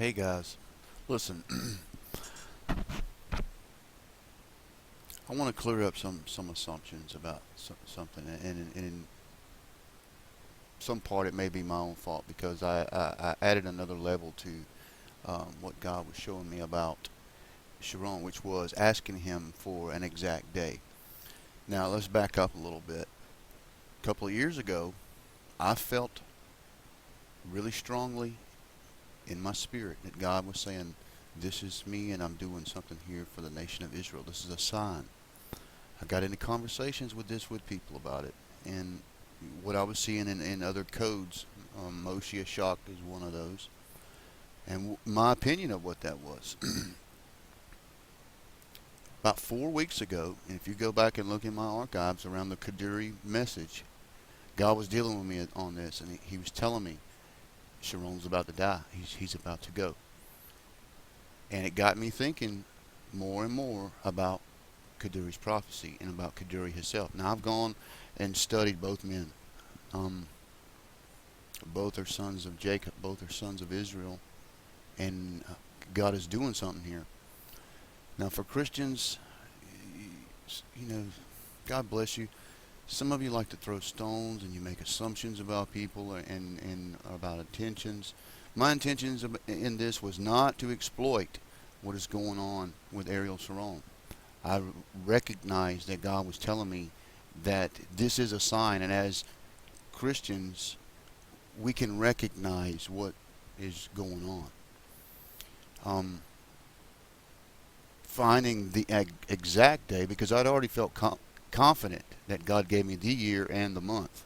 Hey guys, listen, I want to clear up some assumptions about something, and in some part it may be my own fault because I added another level to what God was showing me about Sharon, which was asking him for an exact day. Now let's back up a little bit. A couple of years ago, I felt really strongly in my spirit that God was saying, "This is me, and I'm doing something here for the nation of Israel. This is a sign." I got into conversations with people about it, and what I was seeing in other codes, Moshe Shock is one of those, and my opinion of what that was. About 4 weeks ago, and if you go back and look in my archives around the Kaduri message, God was dealing with me on this, and he was telling me, Sharon's about to die. He's about to go. And it got me thinking more and more about Kaduri's prophecy and about Kaduri himself. Now I've gone and studied both men. Both are sons of Jacob. Both are sons of Israel. And God is doing something here. Now for Christians, God bless you. Some of you like to throw stones and you make assumptions about people and about intentions. My intentions in this was not to exploit what is going on with Ariel Sharon. I recognized that God was telling me that this is a sign, and as Christians, we can recognize what is going on. Finding the exact day, because I'd already felt confident that God gave me the year and the month.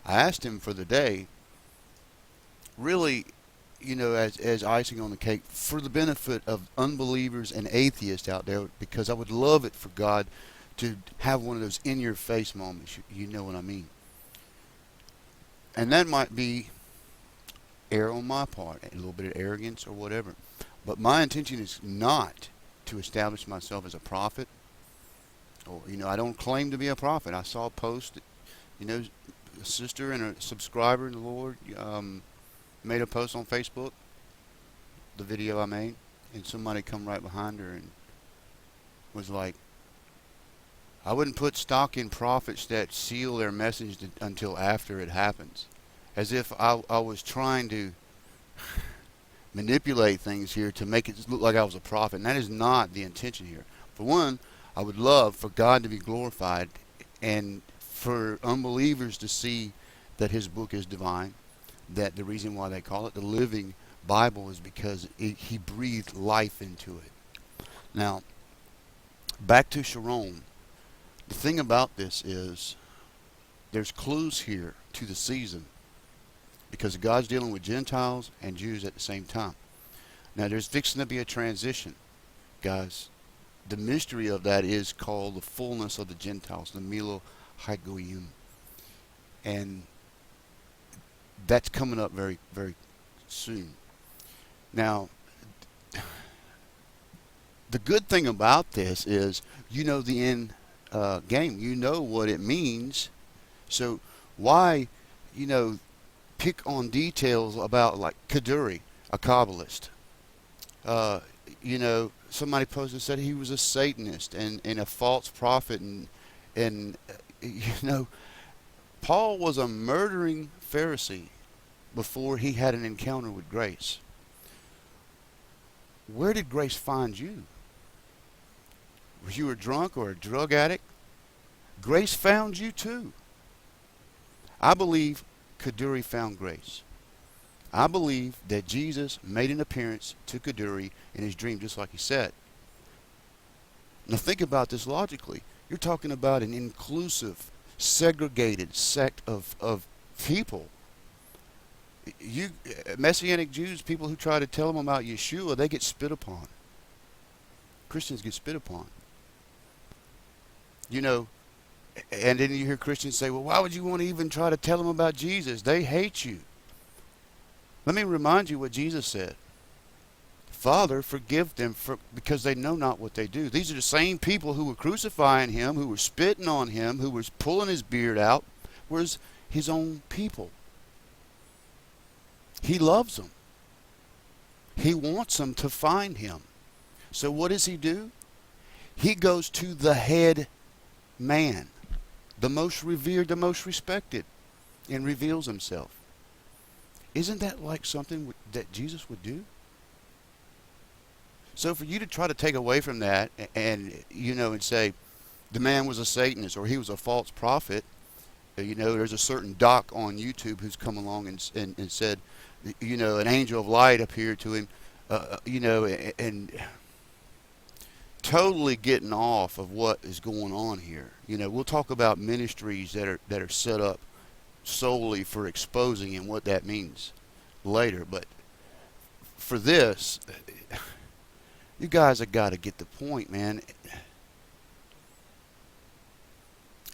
I asked him for the day, really, as icing on the cake, for the benefit of unbelievers and atheists out there, because I would love it for God to have one of those in-your-face moments. You know what I mean? And that might be err on my part, a little bit of arrogance or whatever. But my intention is not to establish myself as a prophet. Or, I don't claim to be a prophet. I saw a post, a sister and a subscriber in the Lord made a post on Facebook, the video I made, and somebody come right behind her and was like, I wouldn't put stock in prophets that seal their message until after it happens. As if I was trying to manipulate things here to make it look like I was a prophet. And that is not the intention here. For one, I would love for God to be glorified and for unbelievers to see that his book is divine, that the reason why they call it the living Bible is because he breathed life into it. Now, back to Sharon. The thing about this is there's clues here to the season because God's dealing with Gentiles and Jews at the same time. Now, there's fixing to be a transition, guys. The mystery of that is called the fullness of the Gentiles, the Milo Hagoyim. And that's coming up very, very soon. Now, the good thing about this is the end game. You know what it means. So why, pick on details about like Kaduri, a Kabbalist? Somebody posted and said he was a Satanist and a false prophet, and Paul was a murdering Pharisee before he had an encounter with grace. Where did grace find you? Were you a drunk or a drug addict? Grace found you too. I believe Kaduri found grace. I believe that Jesus made an appearance to Kaduri in his dream, just like he said. Now think about this logically. You're talking about an inclusive, segregated sect of people. You Messianic Jews, people who try to tell them about Yeshua, they get spit upon. Christians get spit upon. And then you hear Christians say, well, why would you want to even try to tell them about Jesus? They hate you. Let me remind you what Jesus said. Father, forgive them because they know not what they do. These are the same people who were crucifying him, who were spitting on him, who was pulling his beard out, was his own people. He loves them. He wants them to find him. So what does he do? He goes to the head man, the most revered, the most respected, and reveals himself. Isn't that like something that Jesus would do? So for you to try to take away from that and say the man was a Satanist or he was a false prophet, there's a certain doc on YouTube who's come along and said, an angel of light appeared to him, and totally getting off of what is going on here. We'll talk about ministries that are set up solely for exposing and what that means later. But for this, you guys have got to get the point, man.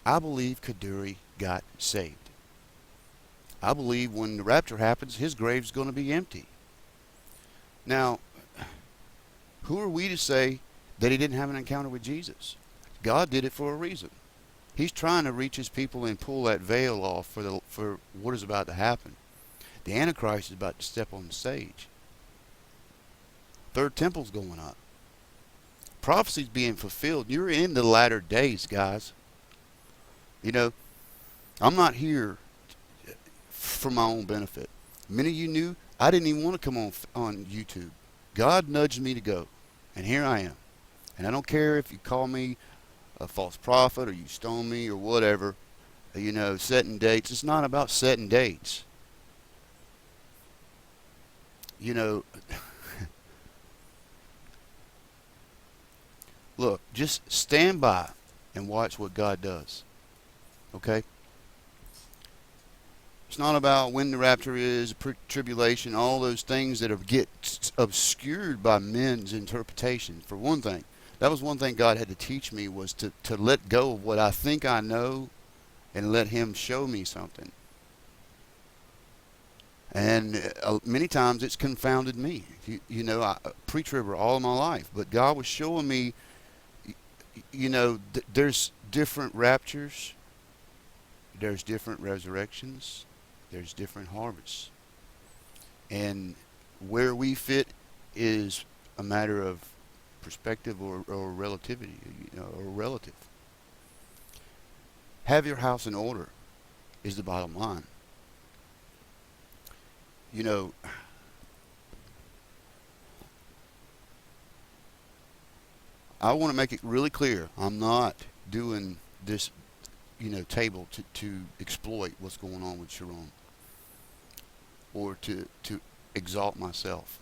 I believe Kaduri got saved. I believe when the rapture happens, his grave's going to be empty. Now, who are we to say that he didn't have an encounter with Jesus? God did it for a reason. He's trying to reach his people and pull that veil off for what is about to happen. The Antichrist is about to step on the stage. Third temple's going up. Prophecy's being fulfilled. You're in the latter days, guys. I'm not here for my own benefit. Many of you knew I didn't even want to come on YouTube. God nudged me to go, and here I am. And I don't care if you call me a false prophet or you stone me or whatever, setting dates. It's not about setting dates. Look, just stand by and watch what God does. Okay? It's not about when the rapture is, tribulation, all those things that get obscured by men's interpretation. For one thing, that was one thing God had to teach me, was to let go of what I think I know and let him show me something. And many times it's confounded me. I pre-tribber all of my life, but God was showing me, there's different raptures, there's different resurrections, there's different harvests. And where we fit is a matter of perspective or relativity, or relative. Have your house in order is the bottom line. I want to make it really clear. I'm not doing this, table to exploit what's going on with Sharon or to exalt myself.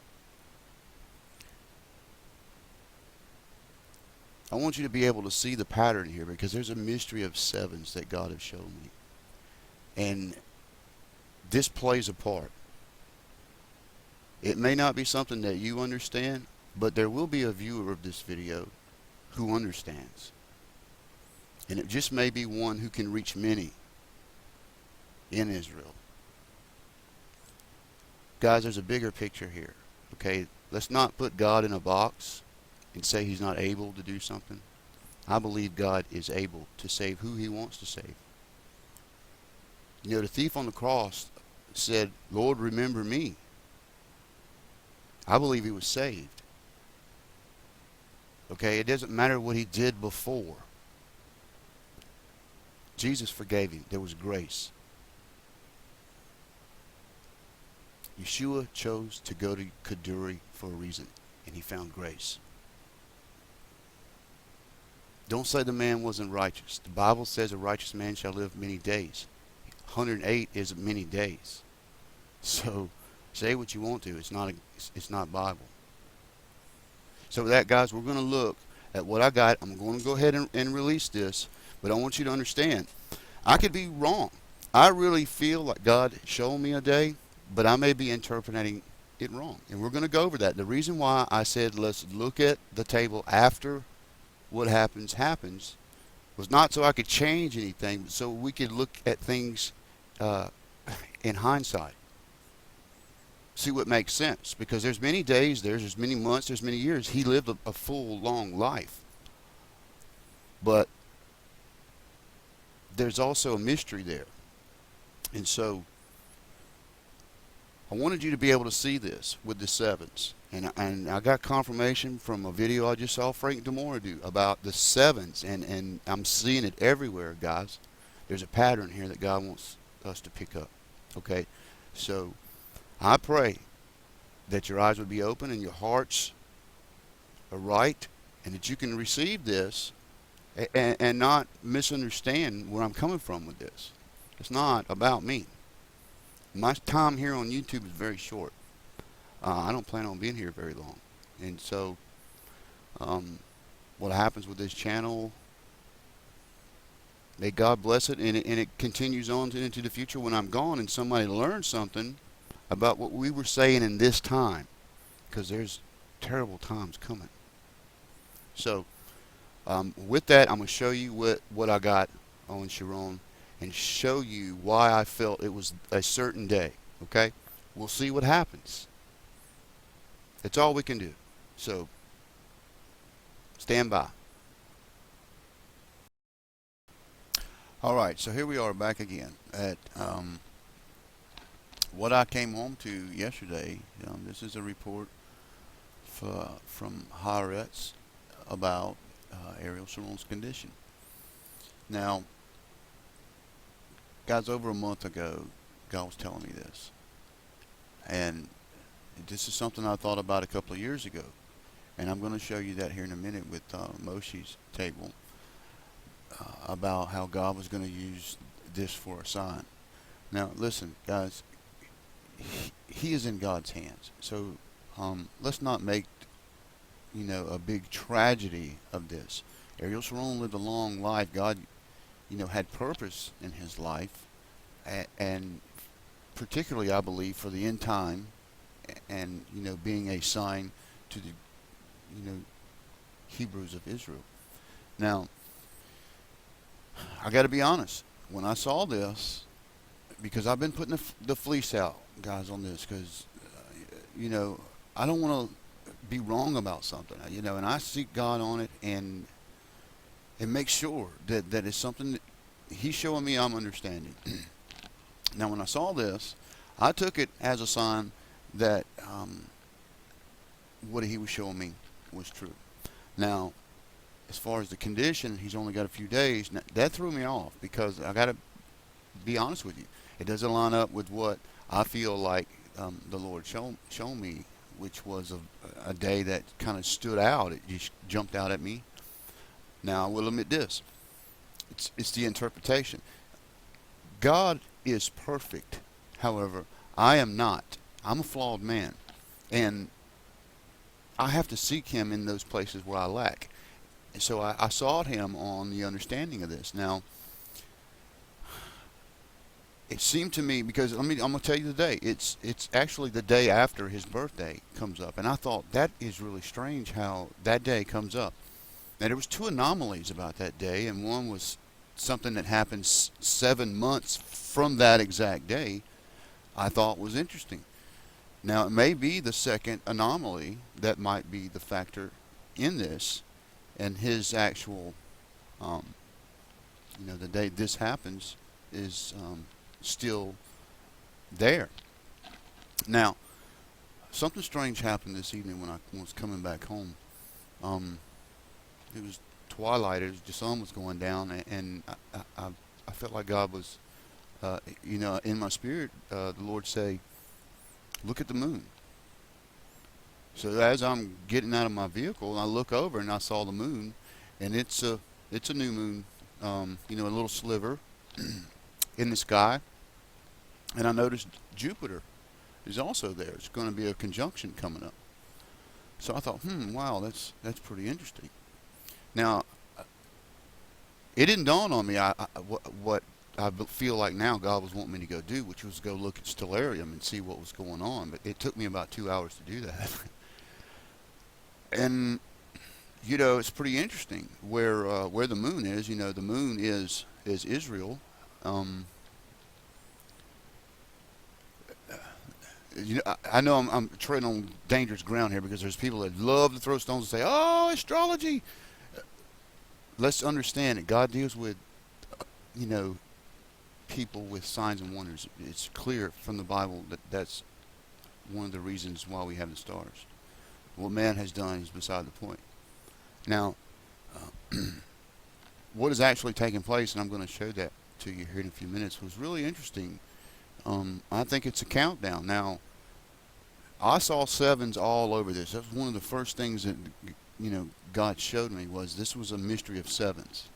I want you to be able to see the pattern here, because there's a mystery of sevens that God has shown me. And this plays a part. It may not be something that you understand, but there will be a viewer of this video who understands. And it just may be one who can reach many in Israel. Guys, there's a bigger picture here. Okay? Let's not put God in a box and say he's not able to do something. I believe God is able to save who he wants to save. The thief on the cross said, "Lord, remember me." I believe he was saved. Okay, it doesn't matter what he did before. Jesus forgave him. There was grace. Yeshua chose to go to Kaduri for a reason, and he found grace. Don't say the man wasn't righteous. The Bible says a righteous man shall live many days. 108 is many days. So say what you want to. It's not Bible. So with that, guys, we're going to look at what I got. I'm going to go ahead and release this, but I want you to understand, I could be wrong. I really feel like God showed me a day, but I may be interpreting it wrong. And we're going to go over that. The reason why I said let's look at the table after what happens was not so I could change anything, but so we could look at things in hindsight. See what makes sense. Because there's many days, there's many months, there's many years. He lived a full, long life. But there's also a mystery there. And so I wanted you to be able to see this with the sevens. And I got confirmation from a video I just saw Frank Demore do about the sevens, and I'm seeing it everywhere, guys. There's a pattern here that God wants us to pick up. Okay, so I pray that your eyes would be open and your hearts are right, and that you can receive this and not misunderstand where I'm coming from with this. It's not about me. My time here on YouTube is very short. I don't plan on being here very long. And so, um, what happens with this channel, may God bless it, and it continues on into the future when I'm gone and somebody learns something about what we were saying in this time, because there's terrible times coming. So, with that, I'm going to show you what I got on Sharon and show you why I felt it was a certain day. Okay? We'll see what happens. It's all we can do. So, stand by. All right, so here we are back again at what I came home to yesterday. This is a report from Haaretz about Ariel Sharon's condition. Now, guys, over a month ago, God was telling me this. And this is something I thought about a couple of years ago. And I'm going to show you that here in a minute with Moshe's table about how God was going to use this for a sign. Now, listen, guys, he is in God's hands. So let's not make, a big tragedy of this. Ariel Sharon lived a long life. God, had purpose in his life, and particularly, I believe, for the end time, and being a sign to the Hebrews of Israel. Now, I got to be honest. When I saw this, because I've been putting the fleece out, guys, on this, because I don't want to be wrong about something, and I seek God on it, and make sure that it's something that He's showing me I'm understanding. Now, when I saw this, I took it as a sign that what He was showing me was true. Now, as far as the condition, he's only got a few days. Now, that threw me off, because I got to be honest with you. It doesn't line up with what I feel like the Lord showed me, which was a day that kind of stood out. It just jumped out at me. Now, I will admit this. It's the interpretation. God is perfect. However, I am not. I'm a flawed man. And I have to seek Him in those places where I lack. And so I sought Him on the understanding of this. Now, it seemed to me, because I'm going to tell you the day. It's actually the day after his birthday comes up. And I thought, that is really strange how that day comes up. Now, there was two anomalies about that day, and one was something that happened 7 months from that exact day I thought was interesting. Now, it may be the second anomaly that might be the factor in this, and his actual, the day this happens is still there. Now, something strange happened this evening when I was coming back home. It was twilight. The sun was going down, and I felt like God was, in my spirit, the Lord say, "Look at the moon." So as I'm getting out of my vehicle, I look over and I saw the moon, and it's a new moon, a little sliver in the sky. And I noticed Jupiter is also there. It's going to be a conjunction coming up. So I thought, wow, that's pretty interesting. Now, it didn't dawn on me what I feel like now God was wanting me to go do, which was go look at Stellarium and see what was going on. But it took me about 2 hours to do that. And it's pretty interesting where the moon is. The moon is Israel. I know I'm treading on dangerous ground here, because there's people that love to throw stones and say, "Oh, astrology." Let's understand that God deals with, people with signs and wonders. It's clear from the Bible that that's one of the reasons why we have the stars. what man has done is beside the point. Now, what is actually taking place, and I'm going to show that to you here in a few minutes, was really interesting. I think it's a countdown. Now, I saw sevens all over this. That was one of the first things that God showed me, was this was a mystery of sevens,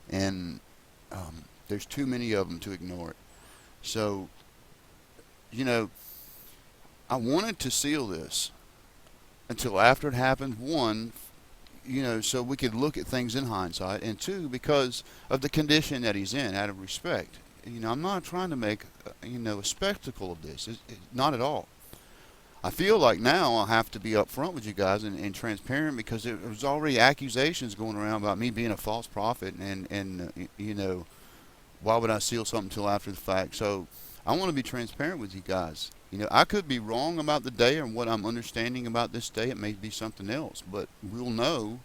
and there's too many of them to ignore it. So, I wanted to seal this until after it happened. One, so we could look at things in hindsight, and two, because of the condition that he's in, out of respect. I'm not trying to make, a spectacle of this. Not at all. I feel like now I'll have to be upfront with you guys and transparent, because there was already accusations going around about me being a false prophet, and why would I seal something until after the fact? So I want to be transparent with you guys. I could be wrong about the day and what I'm understanding about this day. It may be something else, but we'll know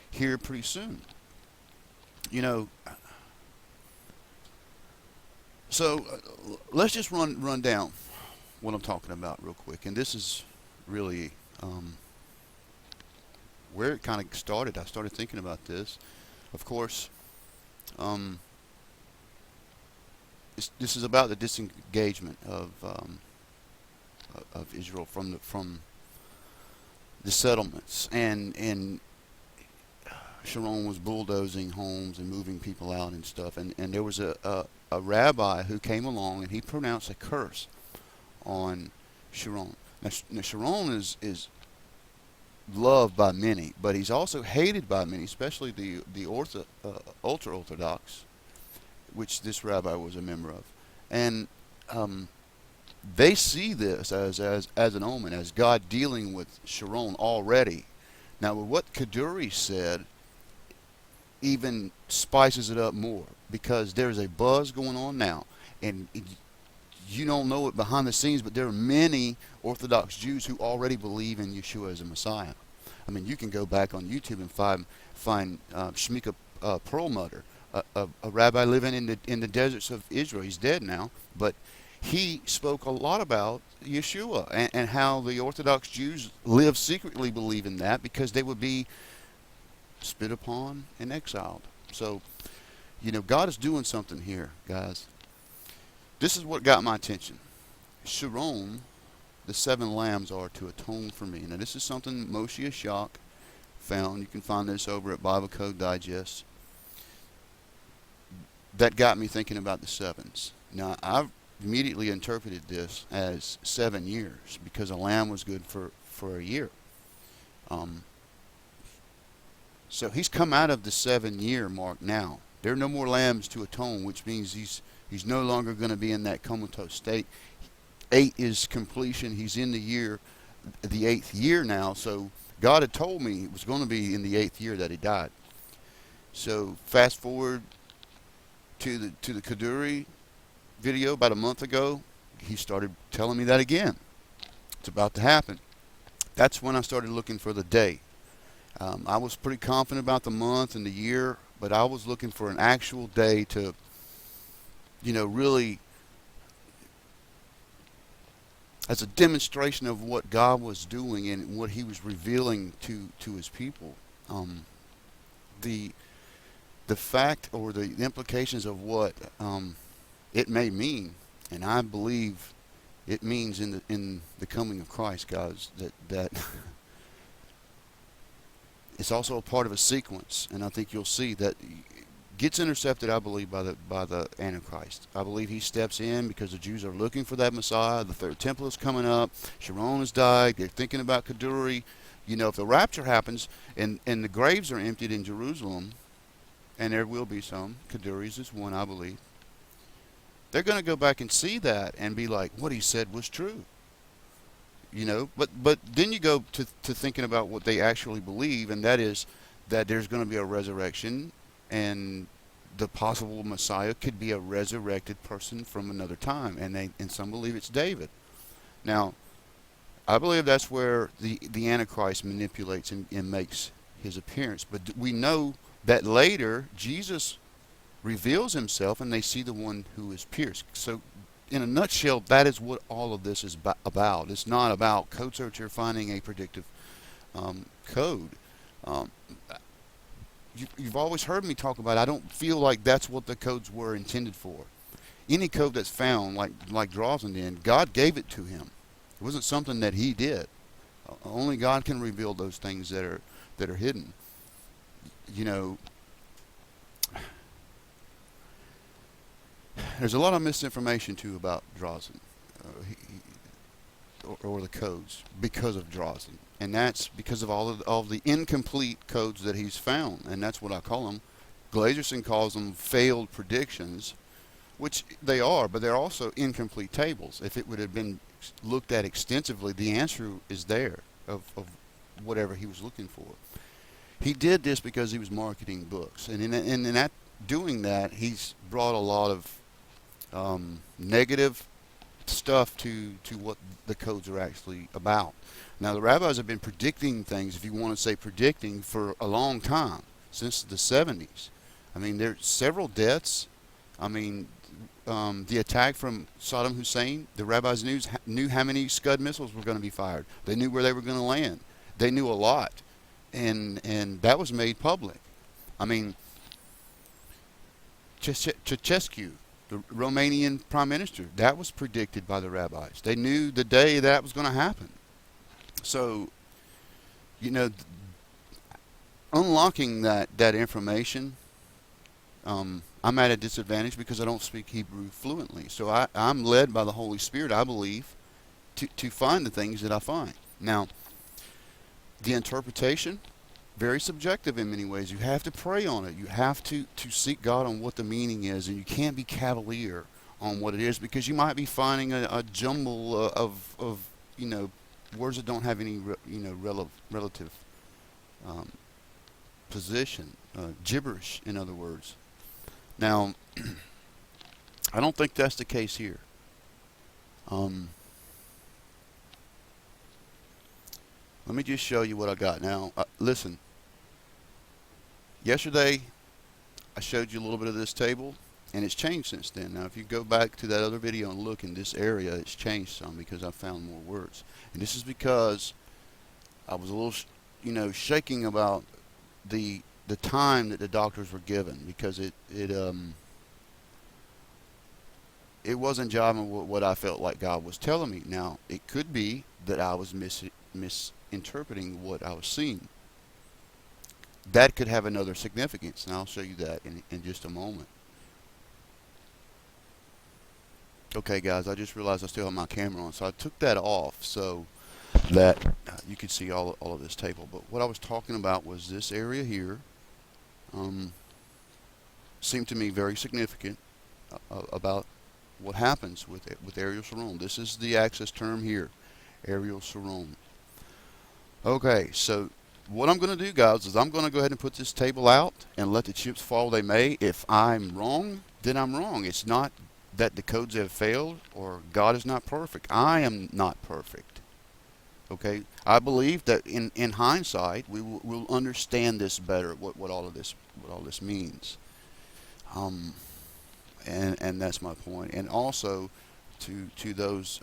here pretty soon. So let's just run down what I'm talking about real quick. And this is really where it kind of started. I started thinking about this. Of course, this is about the disengagement of Israel from the settlements, and Sharon was bulldozing homes and moving people out and stuff, and there was a rabbi who came along, and he pronounced a curse on Sharon. Now Sharon is loved by many, but he's also hated by many, especially the ultra-Orthodox, which this rabbi was a member of, and they see this as an omen, as God dealing with Sharon already. Now, with what Kaduri said, even spices it up more, because there's a buzz going on now, and you don't know it behind the scenes, but there are many Orthodox Jews who already believe in Yeshua as a Messiah. I mean, you can go back on YouTube and find Shmika Perlmutter, a rabbi living in the deserts of Israel. He's dead now, but he spoke a lot about Yeshua and how the Orthodox Jews live secretly believing that, because they would be spit upon and exiled. So, God is doing something here, guys. This is what got my attention. Sharon, the 7 lambs are to atone for me. Now, this is something Moshe Ashok found. You can find this over at Bible Code Digest. That got me thinking about the sevens. Now, I've immediately interpreted this as 7 years, because a lamb was good for a year. So he's come out of the 7-year mark now. There are no more lambs to atone, which means he's no longer going to be in that comatose state. 8 is completion. He's in the 8th year now. So God had told me it was going to be in the 8th year that he died. So fast forward to the Kaduri video about a month ago, he started telling me that again. It's about to happen. That's when I started looking for the day. I was pretty confident about the month and the year, but I was looking for an actual day to, really, as a demonstration of what God was doing and what he was revealing to his people. The fact, or the implications of what it may mean, and I believe it means in the coming of Christ, guys, that it's also a part of a sequence, and I think you'll see that gets intercepted, I believe, by the Antichrist. I believe he steps in because the Jews are looking for that Messiah. The third temple is coming up. Sharon has died. They're thinking about Kaduri. If the rapture happens and the graves are emptied in Jerusalem, and there will be some, Kaduri's is one, I believe, they're going to go back and see that and be like, what he said was true. But then you go to thinking about what they actually believe, and that is that there's going to be a resurrection, and the possible Messiah could be a resurrected person from another time, and some believe it's David. Now, I believe that's where the Antichrist manipulates and makes his appearance. But we know that later Jesus reveals himself, and they see the one who is pierced. So, in a nutshell, that is what all of this is about. It's not about Code Searcher finding a predictive code. Um, you've always heard me talk about. I don't feel like that's what the codes were intended for. Any code that's found, like Drazen did, God gave it to him. It wasn't something that he did. Only God can reveal those things that are hidden. You know, there's a lot of misinformation too about Drazen, or the codes because of Drazen, and that's because of all of the incomplete codes that he's found, and that's what I call them. Glazerson calls them failed predictions, which they are, but they're also incomplete tables. If it would have been looked at extensively, the answer is there of whatever he was looking for. He did this because he was marketing books, and in that doing that, he's brought a lot of negative stuff to what the codes are actually about. Now, the rabbis have been predicting things, if you want to say predicting, for a long time, since the 70s. I mean, there's several deaths. I mean, the attack from Saddam Hussein, the rabbis knew how many Scud missiles were going to be fired. They knew where they were going to land. They knew a lot, and that was made public. I mean, Ceausescu, the Romanian prime minister, that was predicted by the rabbis. They knew the day that was going to happen. So, you know, unlocking that information, I'm at a disadvantage because I don't speak Hebrew fluently. So I'm led by the Holy Spirit, I believe, to find the things that I find. Now, the interpretation, very subjective in many ways. You have to pray on it. You have to seek God on what the meaning is, and you can't be cavalier on what it is, because you might be finding a jumble of words that don't have any relative position, gibberish, in other words. Now, I don't think that's the case here. Let me just show you what I got. Now, listen. Yesterday, I showed you a little bit of this table, and it's changed since then. Now, if you go back to that other video and look in this area, it's changed some because I found more words. And this is because I was a little, shaking about the time that the doctors were given, because it wasn't jiving with what I felt like God was telling me. Now, it could be that I was misinterpreting what I was seeing. That could have another significance, and I'll show you that in just a moment. Okay, guys, I just realized I still have my camera on, so I took that off so that you could see all of this table. But what I was talking about was this area here. Seemed to me very significant about what happens with Ariel Sharon. This is the access term here, Ariel Sharon. Okay, so what I'm going to do, guys, is I'm going to go ahead and put this table out and let the chips fall they may. If I'm wrong, then I'm wrong. It's not that the codes have failed or God is not perfect. I am not perfect. Okay, I believe that in hindsight we'll understand this better, what all of this means. And that's my point. And also to those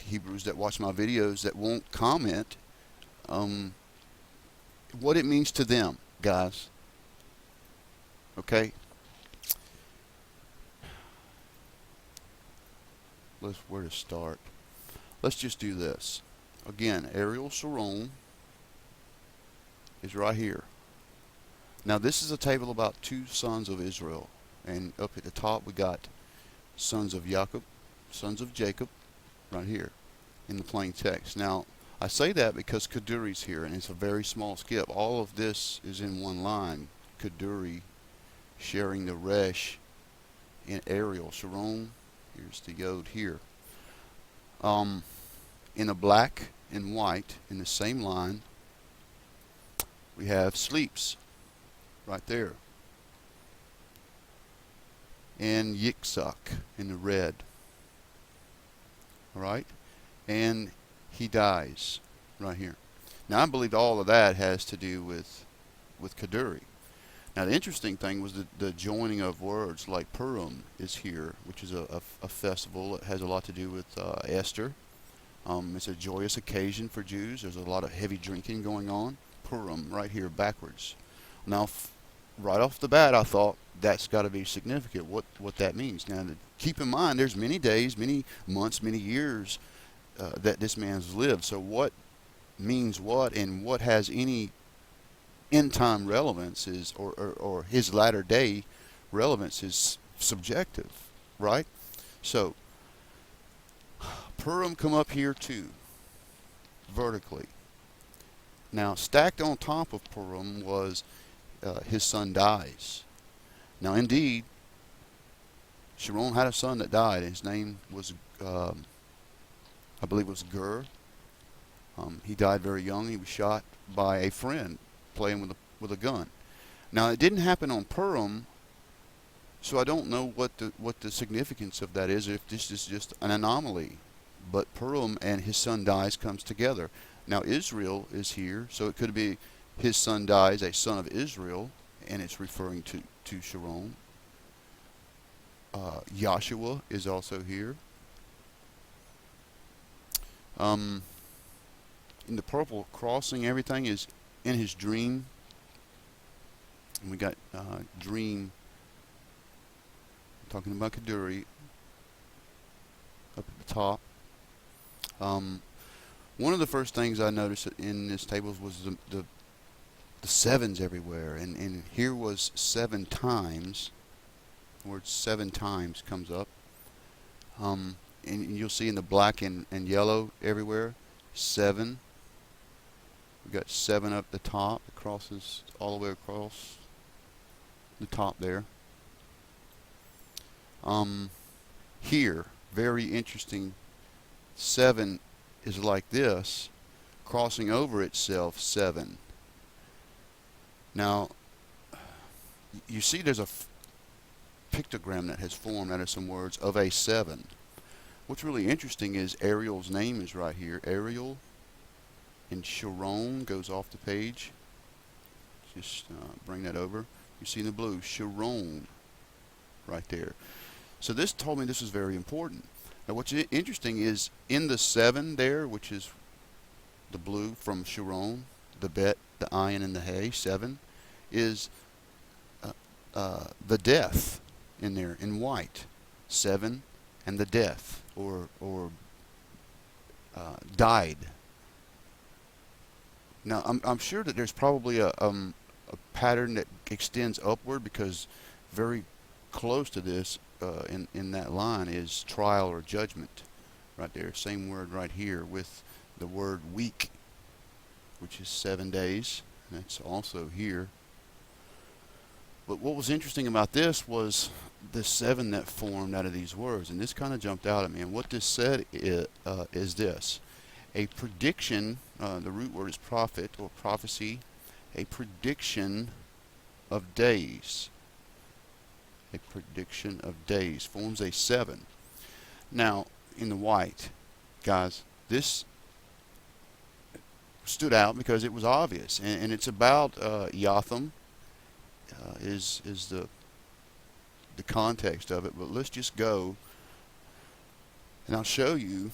Hebrews that watch my videos that won't comment, what it means to them, guys. Okay. Where to start? Let's just do this. Again, Ariel Sharon is right here. Now, this is a table about two sons of Israel. And up at the top, we got sons of Jacob, sons of Jacob, right here in the plain text. Now, I say that because Kaduri's here, and it's a very small skip. All of this is in one line. Kaduri sharing the resh in Ariel Sharon. Here's the yod here. In a black and white, in the same line, we have sleeps right there. And Yitzhak in the red. All right? And he dies right here. Now, I believe all of that has to do with Kaduri. Now, the interesting thing was the joining of words, like Purim is here, which is a festival. It has a lot to do with Esther. It's a joyous occasion for Jews. There's a lot of heavy drinking going on. Purim, right here, backwards. Now, right off the bat, I thought that's got to be significant. What that means. Now, keep in mind, there's many days, many months, many years that this man's lived. So what means what, and what has any end time relevance is, or his latter day relevance is subjective, right? So Purim come up here too, vertically. Now, stacked on top of Purim was his son dies. Now, indeed, Sharon had a son that died. His name was, I believe it was Gur. He died very young. He was shot by a friend playing with a gun. Now, it didn't happen on Purim, so I don't know what the significance of that is, if this is just an anomaly. But Purim and his son dies comes together. Now, Israel is here, so it could be his son dies, a son of Israel, and it's referring to Sharon. Joshua is also here. In the purple crossing, everything is in his dream. And we got dream, talking about Kaduri, up at the top. One of the first things I noticed in this table was the sevens everywhere, and here was 7 times. The word 7 times comes up, and you'll see in the black and yellow everywhere 7. We got 7 up the top. It crosses all the way across the top there. Here, very interesting. 7 is like this, crossing over itself 7. Now, you see there's a pictogram that has formed out of some words of a 7. What's really interesting is Ariel's name is right here. Ariel, and Sharon goes off the page. Just bring that over. You see in the blue, Sharon, right there. So this told me this was very important. Now, what's interesting is in the 7 there, which is the blue from Sharon, the bet, the ayin, and the hay, 7, is the death in there in white. 7 and the death, or died. Now, I'm sure that there's probably a pattern that extends upward, because very close to this in that line is trial or judgment right there. Same word right here with the word week, which is 7 days. That's also here. But what was interesting about this was the 7 that formed out of these words, and this kind of jumped out at me. And what this said is this: a prediction. The root word is prophet or prophecy. A prediction of days. A prediction of days forms a 7. Now, in the white, guys, this stood out because it was obvious, and it's about Jotham. Is the context of it, but let's just go and I'll show you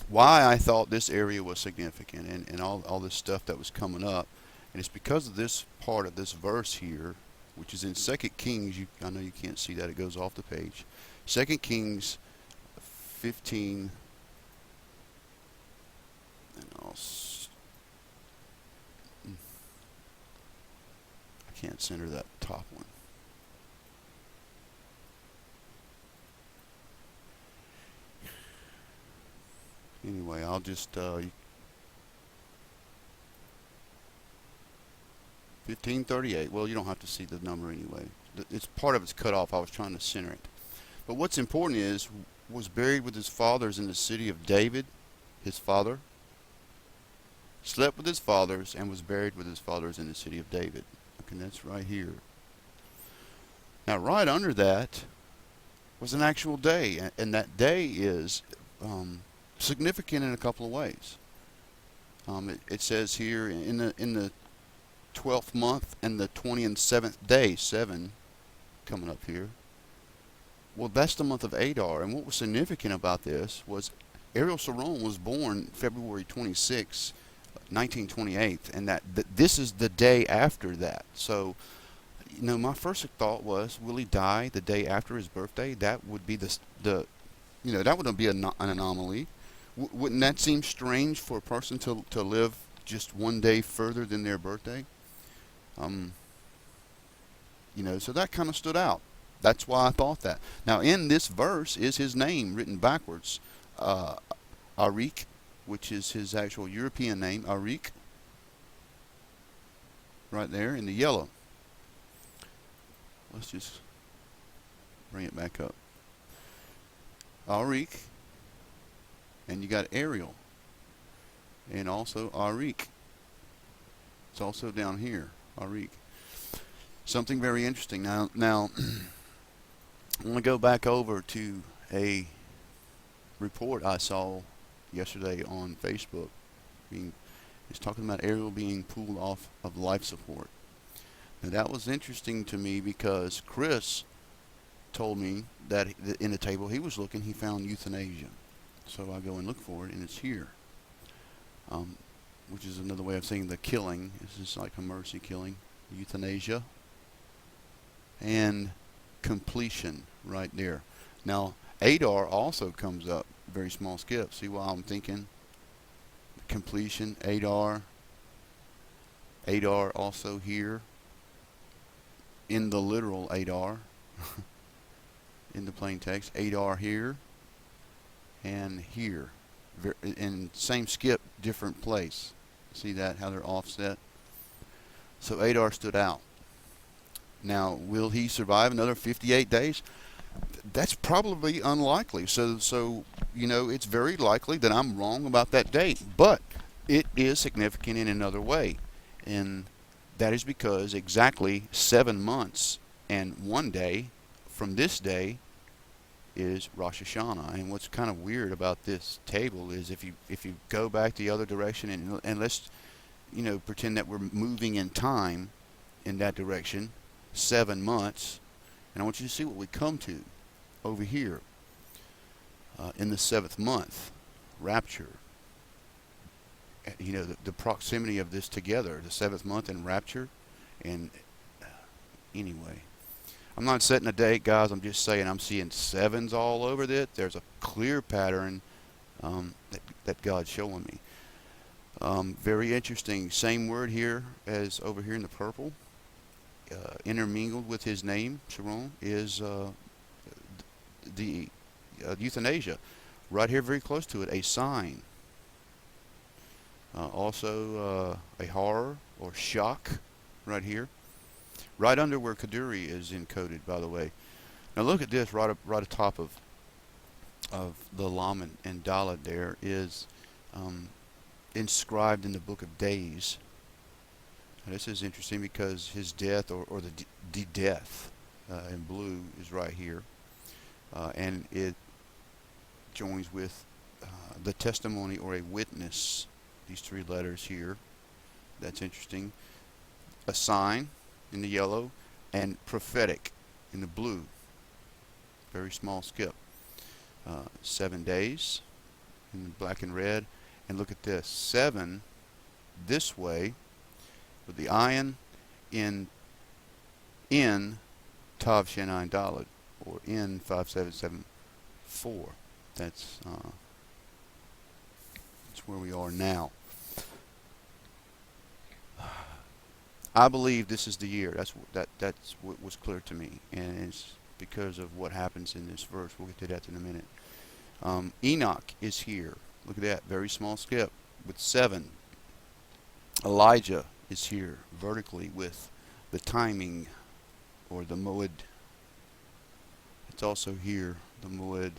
why I thought this area was significant, and all this stuff that was coming up. And it's because of this part of this verse here, which is in 2 Kings. I know you can't see that, it goes off the page. 2 Kings 15, and I can't center that top one. Anyway, I'll just 1538. Well, you don't have to see the number anyway. It's part of it's cut off. I was trying to center it. But what's important is, was buried with his fathers in the city of David, his father. Slept with his fathers and was buried with his fathers in the city of David. Okay, that's right here. Now, right under that was an actual day, and that day is significant in a couple of ways. It says here in the 12th month and the 27th day, 7 coming up here. Well, that's the month of Adar, and what was significant about this was Ariel Sharon was born February 26, 1928, and this is the day after that. So, my first thought was, will he die the day after his birthday? That would be that wouldn't be an anomaly. Wouldn't that seem strange for a person to live just one day further than their birthday? Um, so that kind of stood out. That's why I thought that. Now, in this verse is his name written backwards. Uh, Arik, which is his actual European name, Arik, right there in the yellow. Let's just bring it back up. Arik, and you got Ariel, and also Arik. It's also down here, Arik. Something very interesting. Now, I want to go back over to a report I saw yesterday on Facebook. It's talking about Ariel being pulled off of life support. Now that was interesting to me because Chris told me that in the table he was looking, he found euthanasia. So I go and look for it, and it's here, which is another way of saying the killing. This is like a mercy killing, euthanasia, and completion right there. Now, Adar also comes up, very small skip. See why I'm thinking completion, Adar also here, in the literal Adar, in the plain text, Adar here, and here, in same skip, different place. See that, how they're offset? So Adar stood out. Now, will he survive another 58 days? That's probably unlikely. So it's very likely that I'm wrong about that date. But it is significant in another way. And that is because exactly 7 months and 1 day from this day is Rosh Hashanah. And what's kind of weird about this table is if you go back the other direction and let's pretend that we're moving in time in that direction, 7 months, and I want you to see what we come to over here in the 7th month, rapture. The proximity of this together, the 7th month and rapture. And anyway, I'm not setting a date, guys. I'm just saying I'm seeing sevens all over this. There's a clear pattern that God's showing me. Very interesting. Same word here as over here in the purple. Intermingled with his name, Sharon, is the euthanasia. Right here, very close to it, a sign. Also a horror or shock right here. Right under where Kaduri is encoded, by the way. Now look at this right atop of the Lam and Dalet there is inscribed in the Book of Days. Now, this is interesting because his death or the death in blue is right here. And it joins with the testimony or a witness. These 3 letters here. That's interesting. A sign in the yellow and prophetic in the blue. Very small skip. 7 days in the black and red. And look at this. 7 this way with the ayin in Tav Shenayin Dalet, or in 5774. That's where we are now. I believe this is the year. That's what was clear to me, and it's because of what happens in this verse. We'll get to that in a minute. Enoch is here. Look at that, very small skip with 7. Elijah is here vertically with the timing or the moed. It's also here, the moed,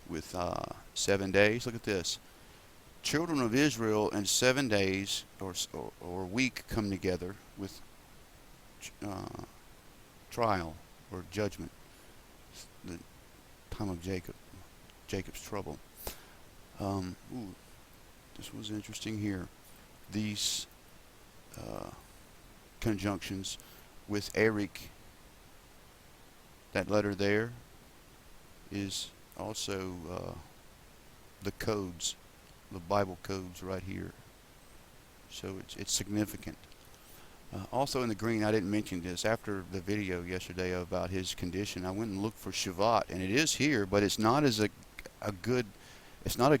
with 7 days. Look at this. Children of Israel in 7 days or week come together with trial or judgment. The time of Jacob's trouble. This was interesting here. These conjunctions with Eric, that letter there is Also, the codes, the Bible codes right here. So it's significant. Also in the green, I didn't mention this. After the video yesterday about his condition, I went and looked for Shavat, and it is here, but it's not as a good, it's not a,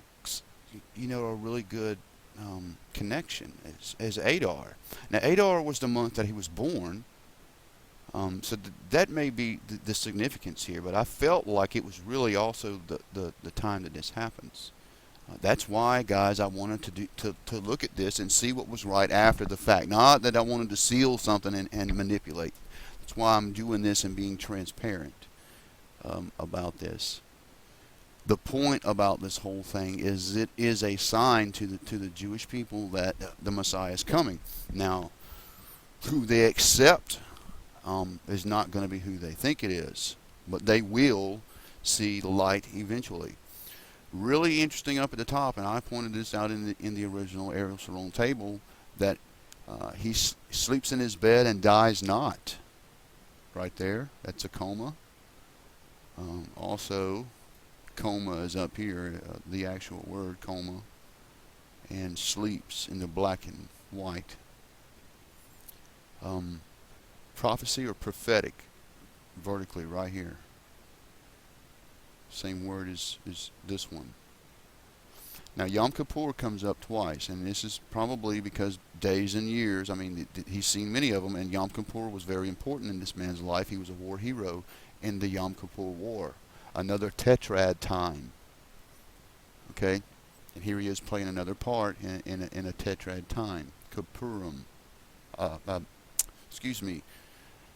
a really good connection as Adar. Now Adar was the month that he was born, so that may be the significance here, but I felt like it was really also the time that this happens. That's why, guys, I wanted to look at this and see what was right after the fact. Not that I wanted to seal something and manipulate. That's why I'm doing this and being transparent about this. The point about this whole thing is it is a sign to the Jewish people that the Messiah is coming. Now, who they accept is not going to be who they think it is, but they will see the light eventually. Really interesting up at the top, and I pointed this out in the original Ariel Sharon table, that he sleeps in his bed and dies not. Right there, that's a coma. Also, coma is up here, the actual word coma, and sleeps in the black and white. Prophecy or prophetic, vertically right here. Same word as this one. Now Yom Kippur comes up twice, and this is probably because days and years. I mean, he's seen many of them, and Yom Kippur was very important in this man's life. He was a war hero in the Yom Kippur War. Another tetrad time. Okay, and here he is playing another part in a tetrad time. Kippurim. Excuse me.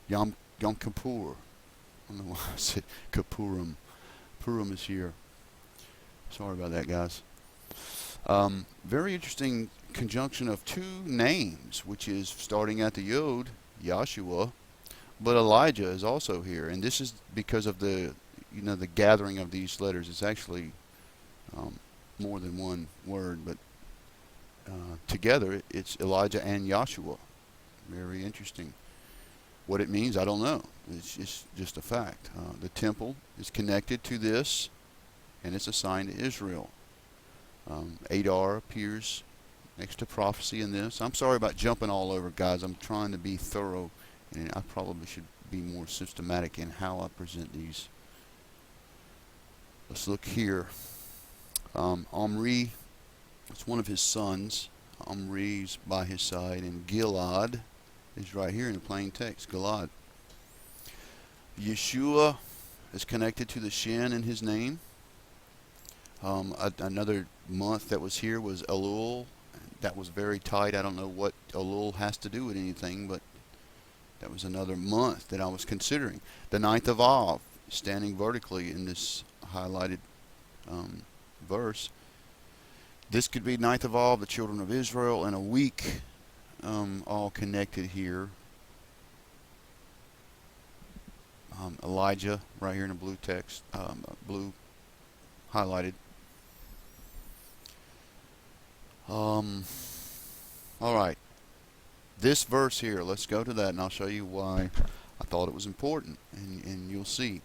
Yom Kippur. I don't know why I said Kippurim. Purim is here. Sorry about that, guys. Very interesting conjunction of two names, which is starting at the Yod, Yahshua, but Elijah is also here, and this is because of the gathering of these letters. It's actually more than one word, but together it's Elijah and Yahshua. Very interesting. What it means, I don't know. It's just a fact. The temple is connected to this, and it's a sign to Israel. Adar appears next to prophecy in this. I'm sorry about jumping all over, guys. I'm trying to be thorough, and I probably should be more systematic in how I present these. Let's look here. Omri, it's one of his sons. Omri's by his side, and Gilad is right here in the plain text. Gilad. Yeshua is connected to the Shin in his name. Another month that was here was Elul. That was very tight. I don't know what Elul has to do with anything, but that was another month that I was considering. The 9th of Av, standing vertically in this highlighted verse. This could be 9th of Av, the children of Israel, and a week all connected here. Elijah right here in the blue text, blue highlighted. All right, this verse here, let's go to that, and I'll show you why I thought it was important, and you'll see.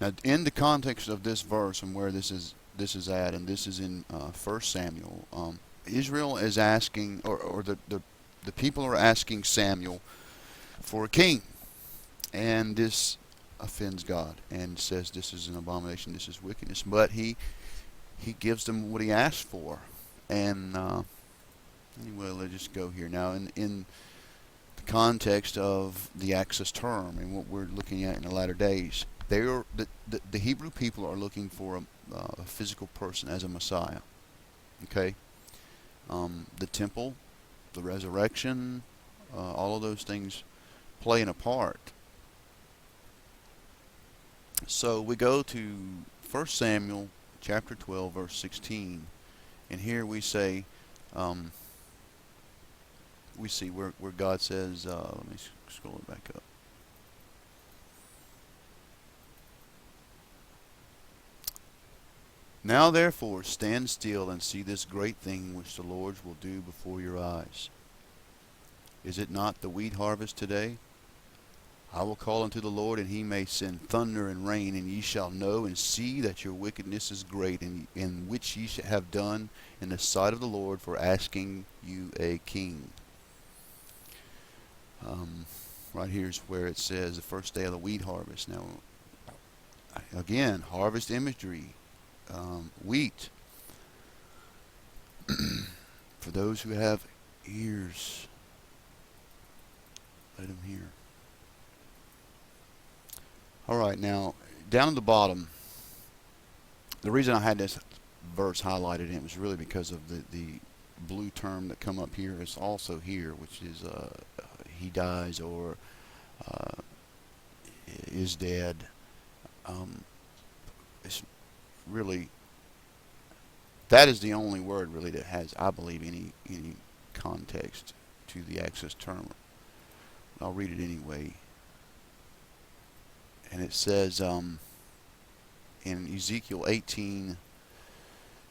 Now, in the context of this verse and where this is at, and this is in 1 Samuel, Israel is asking, or the people are asking Samuel for a king, and this offends God and says this is an abomination, this is wickedness. But he gives them what he asked for, and anyway, let's just go here now in the context of the Axis term and what we're looking at in the latter days. The Hebrew people are looking for a physical person as a Messiah. Okay, the temple, the resurrection, all of those things playing a part. So we go to 1 Samuel chapter 12 verse 16, and here we say, we see where God says, let me scroll it back up. Now therefore stand still and see this great thing which the Lord will do before your eyes. Is it not the wheat harvest today? I will call unto the Lord, and he may send thunder and rain, and ye shall know and see that your wickedness is great, and in which ye have done in the sight of the Lord for asking you a king. Right here is where it says the first day of the wheat harvest. Now, again, harvest imagery, wheat. For those who have ears, let them hear. All right, now down at the bottom, the reason I had this verse highlighted in it was really because of the blue term that come up here. It's also here, which is he dies or is dead. It's really, that is the only word really that has, I believe, any context to the access term. I'll read it anyway. And it says in Ezekiel 18,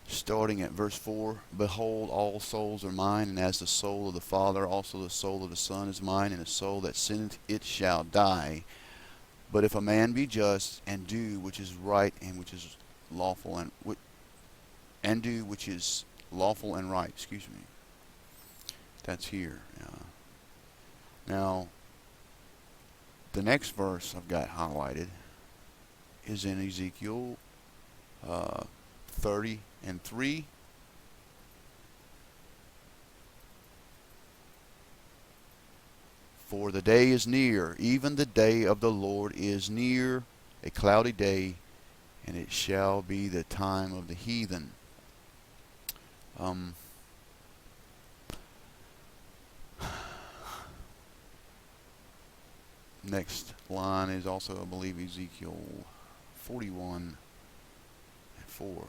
starting at verse 4, Behold, all souls are mine, and as the soul of the Father, also the soul of the Son is mine, and the soul that sinneth, it shall die. But if a man be just, and do which is right, and which is lawful, and do which is lawful and right, excuse me. That's here. Now, the next verse I've got highlighted is in Ezekiel 30:3. For the day is near, even the day of the Lord is near, a cloudy day, and it shall be the time of the heathen. Next line is also, I believe, Ezekiel 41:4.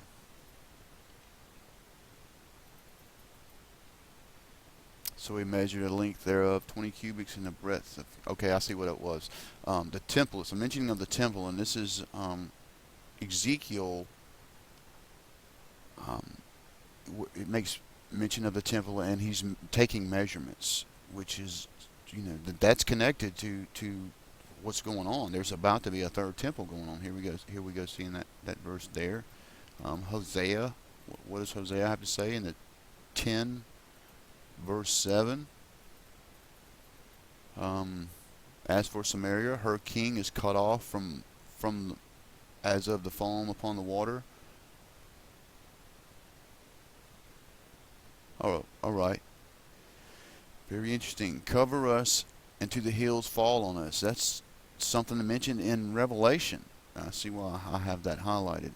So he measured a length thereof 20 cubits and a breadth of, okay, I see what it was. The temple, it's a mentioning of the temple, and this is Ezekiel, it makes mention of the temple, and he's taking measurements, which is, that's connected to what's going on. There's about to be a third temple going on. Here we go seeing that verse there. Hosea, what does Hosea have to say in the 10 verse 7? As for Samaria, her king is cut off from as of the foam upon the water. Oh, all right. Very interesting. Cover us, and to the hills fall on us. That's something to mention in Revelation. I see why I have that highlighted.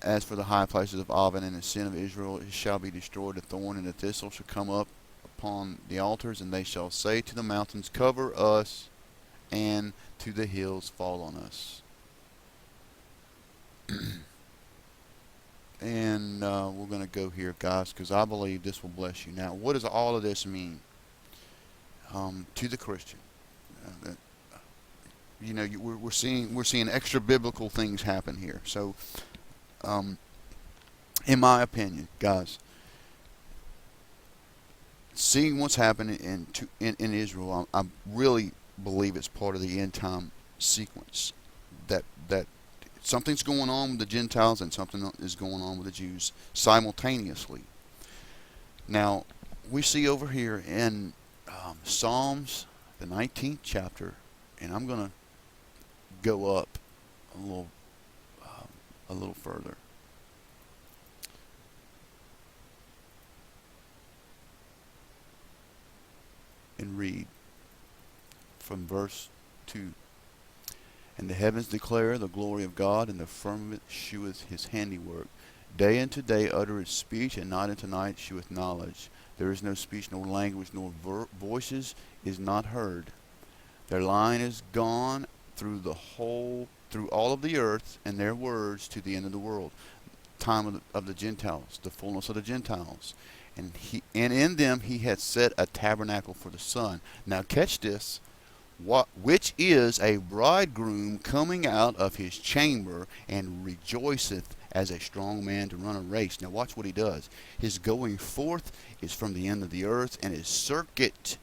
As for the high places of Avon and the sin of Israel, it shall be destroyed. The thorn and the thistle shall come up upon the altars, and they shall say to the mountains, Cover us, and to the hills fall on us. And we're going to go here, guys, because I believe this will bless you. Now, what does all of this mean to the Christian? We're seeing extra biblical things happen here. So, in my opinion, guys, seeing what's happening in Israel, I really believe it's part of the end time sequence. That something's going on with the Gentiles and something is going on with the Jews simultaneously. Now, we see over here in Psalms, the 19th chapter, and I'm going to go up a little further. And read from verse 2. And the heavens declare the glory of God, and the firmament sheweth his handiwork. Day unto day uttereth speech, and night unto night sheweth knowledge. There is no speech, nor language, nor voices is not heard. Their line is gone through all of the earth, and their words to the end of the world. Time of the Gentiles, the fullness of the Gentiles. And in them he hath set a tabernacle for the sun. Now catch this. Which is a bridegroom coming out of his chamber, and rejoiceth as a strong man to run a race. Now watch what he does. His going forth is from the end of the earth, and his circuit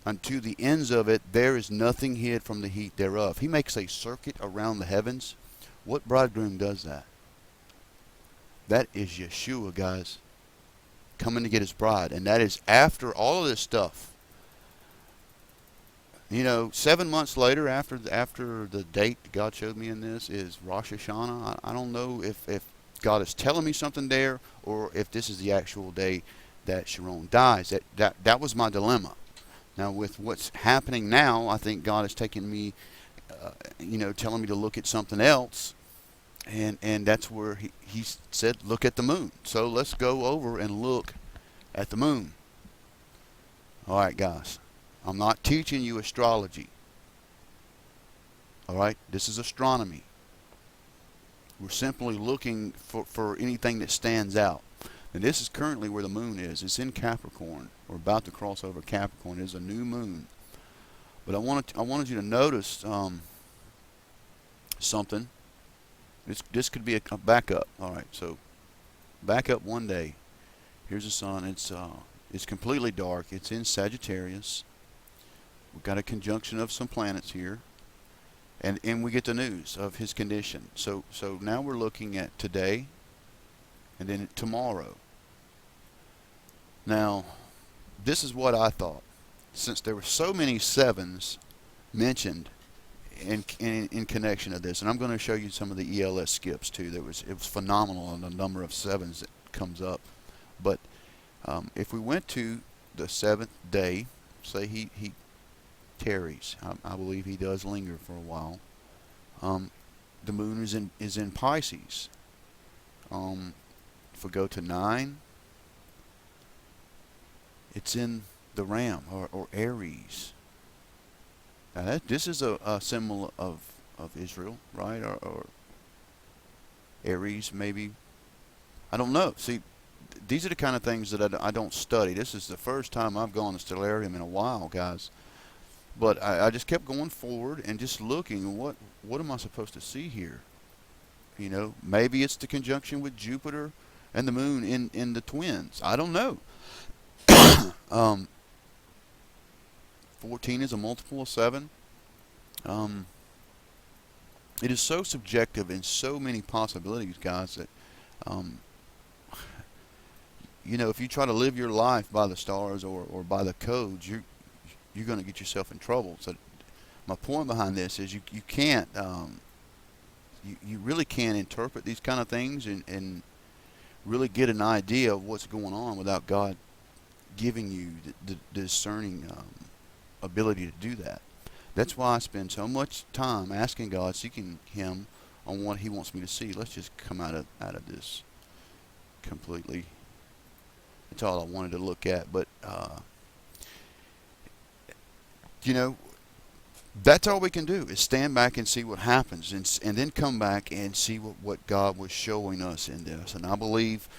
unto the ends of it, there is nothing hid from the heat thereof. He makes a circuit around the heavens. What bridegroom does that? That is Yeshua, guys, coming to get his bride. And that is after all of this stuff. 7 months later, after the date God showed me in this is Rosh Hashanah. I don't know if God is telling me something there, or if this is the actual day that Sharon dies. That was my dilemma. Now, with what's happening now, I think God is taking me, telling me to look at something else, and that's where he said, look at the moon. So let's go over and look at the moon. All right, guys. I'm not teaching you astrology. All right? This is astronomy. We're simply looking for anything that stands out. And this is currently where the moon is. It's in Capricorn. We're about to cross over Capricorn. It's a new moon. But I wanted you to notice something. This could be a backup. All right, so back up one day. Here's the sun. It's completely dark. It's in Sagittarius. We've got a conjunction of some planets here. And we get the news of his condition. So now we're looking at today and then tomorrow. Now, this is what I thought. Since there were so many sevens mentioned in connection to this, and I'm going to show you some of the ELS skips too. It was phenomenal on the number of sevens that comes up. But if we went to the seventh day, say he tarries. I believe he does linger for a while. The moon is in Pisces. If we go to 9, it's in the Ram or Aries. Now this is a symbol of Israel, right? Or Aries, maybe. I don't know. See, these are the kind of things that I don't study. This is the first time I've gone to Stellarium in a while, guys. But I just kept going forward and just looking. What am I supposed to see here? Maybe it's the conjunction with Jupiter and the moon in the twins. I don't know. 14 is a multiple of 7. It is so subjective and so many possibilities, guys, that if you try to live your life by the stars or by the codes, you're going to get yourself in trouble. So my point behind this is you can't you really can't interpret these kind of things and really get an idea of what's going on without God giving you the discerning ability to do that. That's why I spend so much time asking God, seeking Him on what He wants me to see. Let's just come out of this completely. That's all I wanted to look at. But that's all we can do is stand back and see what happens, and then come back and see what God was showing us in this. And I believe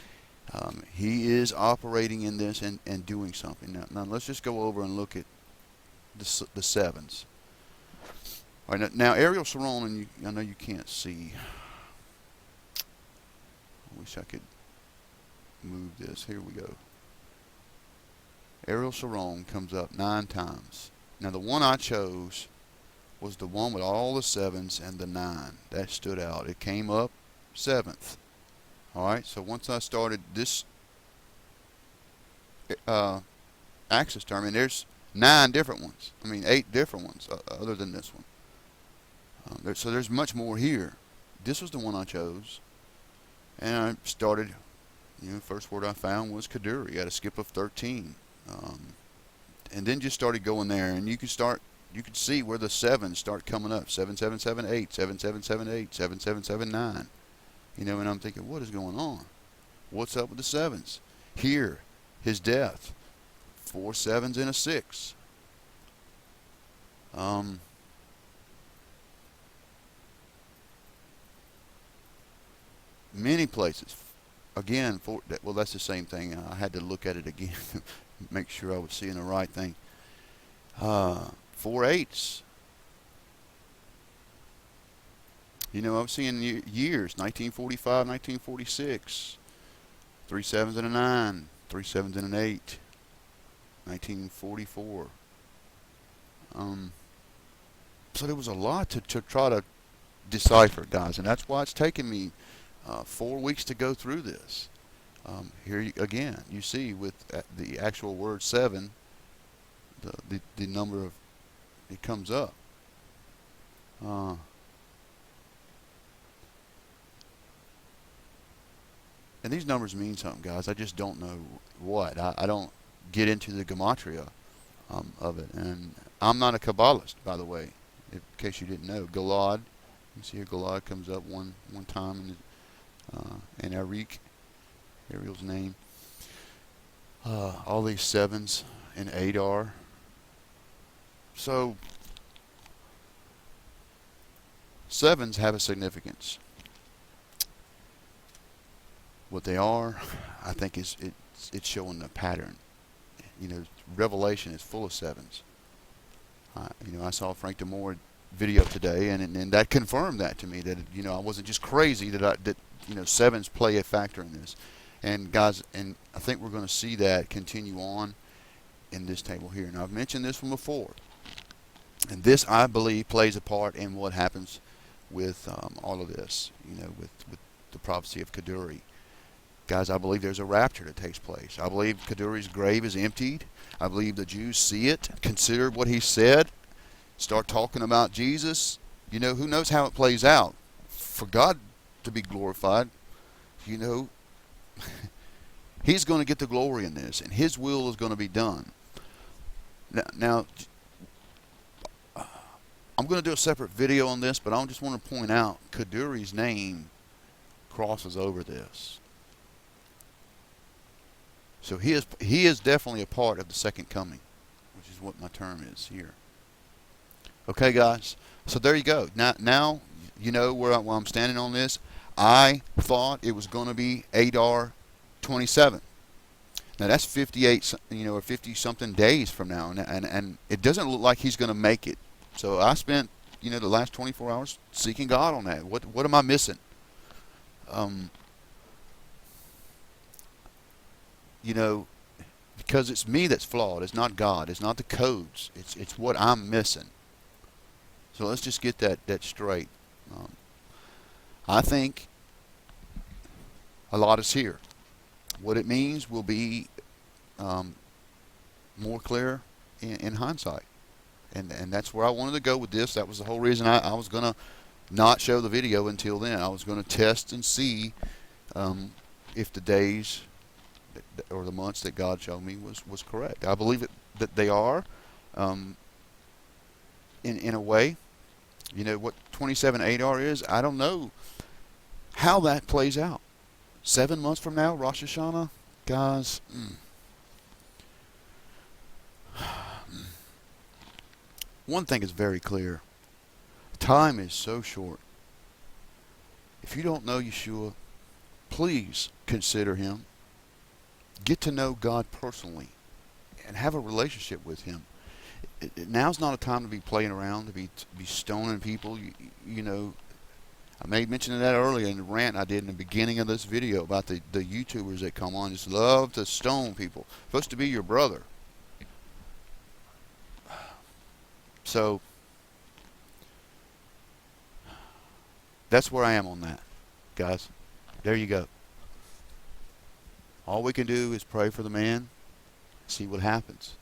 He is operating in this and doing something. Now let's just go over and look at the sevens. All right, now Ariel Sharon, and I know you can't see. I wish I could move this. Here we go. Ariel Sharon comes up 9 times. Now the one I chose was the one with all the 7s and the 9. That stood out. It came up 7th. Alright, so once I started this axis term, and there's 9 different ones. 8 different ones other than this one. So there's much more here. This was the one I chose. And I started, first word I found was Kaduri. Got a skip of 13. And then just started going there, and you could see where the 7s start coming up. 7778, 7778, 7779. And I'm thinking, what is going on? What's up with the 7s? Here, his death. 4 7s and a 6. Many places. Again, that's the same thing. I had to look at it again. Make sure I was seeing the right thing. 4 8s. I was seeing years, 1945, 1946. 3 7s and a 9. 3 7s and an 8. 1944. Um, so there was a lot to try to decipher, guys, and that's why it's taken me 4 weeks to go through this. Here again, you see with the actual word seven, the number of it comes up. Uh, and these numbers mean something, guys. I just don't know what. I don't get into the gematria of it. And I'm not a Kabbalist, by the way, in case you didn't know. Galad, you see here Galad comes up one time in Ariel's name. All these sevens and Adar. So sevens have a significance. What they are, I think, it's showing a pattern. You know, Revelation is full of sevens. I saw Frank DeMore video today, and that confirmed that to me, that I wasn't just crazy, that sevens play a factor in this. And guys, and I think we're going to see that continue on in this table here. Now I've mentioned this from before, and this, I believe, plays a part in what happens with all of this. With the prophecy of Kaduri. Guys, I believe there's a rapture that takes place. I believe Kaduri's grave is emptied. I believe the Jews see it, consider what he said, start talking about Jesus. Who knows how it plays out? For God to be glorified, he's going to get the glory in this, and his will is going to be done. Now, I'm going to do a separate video on this, but I just want to point out Kaduri's name crosses over this. So he is definitely a part of the second coming, which is what my term is here. Okay, guys. So there you go. Now you know where I'm standing on this. I thought it was going to be Adar 27. Now that's 58, or 50 something days from now, and it doesn't look like he's going to make it. So I spent the last 24 hours seeking God on that. What am I missing? Because it's me that's flawed. It's not God. It's not the codes. It's what I'm missing. So let's just get that straight. I think a lot is here. What it means will be more clear in hindsight. And that's where I wanted to go with this. That was the whole reason I was going to not show the video until then. I was going to test and see if the days or the months that God showed me was correct. I believe that they are, in a way. What 27 Adar is, I don't know how that plays out. 7 months from now, Rosh Hashanah, guys. One thing is very clear. Time is so short. If you don't know Yeshua, please consider him. Get to know God personally and have a relationship with him. Now's not a time to be playing around, to be stoning people. I made mention of that earlier in the rant I did in the beginning of this video about the YouTubers that come on, just love to stone people. Supposed to be your brother. So that's where I am on that, guys. There you go. All we can do is pray for the man, see what happens.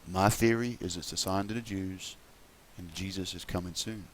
My theory is it's a sign to the Jews, and Jesus is coming soon.